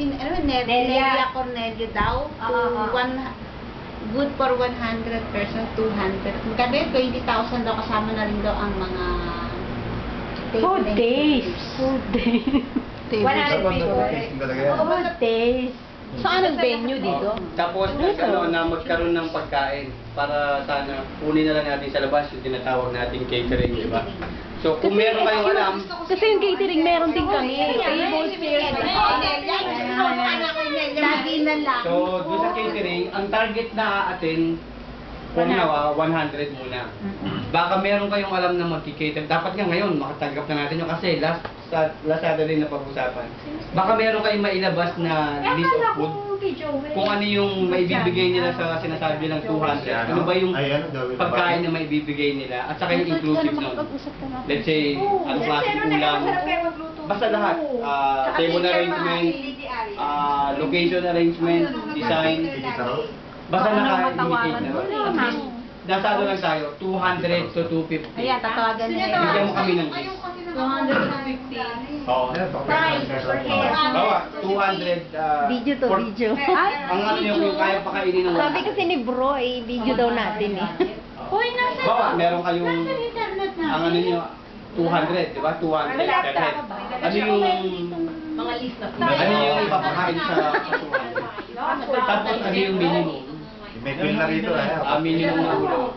Nelia Cornelio daw. Good for 100 person, 200. Magkano yun? 20,000 daw, kasama na rin daw ang mga Food days. Food days. 100 people. Food days. Saan ang venue dito? Tapos na magkaroon ng pagkain para sana kunin na lang natin sa labas yung tinatawag nating catering, di ba? So kung meron kayong alam, Kasi yung catering meron din kami. Tables, chairs. Lagi na lang. so doon sa catering, ang target na atin kung nawa, 100 muna. Baka meron kayong alam na magki-cater. Dapat nga ngayon, makatanggap na natin yung kasi last Saturday na pag-usapan. Baka meron kayong mailabas na list of food. Kung ano yung maibibigay nila sa sinasabi ng 200. Ano ba yung pagkain na maibibigay nila. At saka yung inclusive nun. Let's say, anong klaseng ulam. Basta lahat. Table arrangement, location arrangement, design. Basta naka-indicate na. At least, nasa ano lang tayo, 200 to 250. Ayan, tatawagan na yun. Bigyan mo kami ng list. 250. Oo. Price per head. Bawa, 200. Video to, video. Ang ano nyo, kung kaya pakainin ng Sabi kasi ni bro, video daw natin eh. Uy, nasa Bawa, meron kayong, internet na. ang ano nyo, 200, di ba? 200 per head. Ano yung, Mga list na ano yung ipapakain sa 200? Tapos ano yung minimum? May bill na rito eh. Minimum na ulo.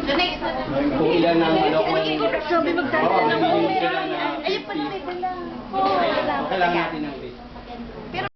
Next na. Kung ilan ang ano, kung Sabi magdala Oo, ng minimum sila na Ayun pala may dala. 50. Kailangan natin ng list.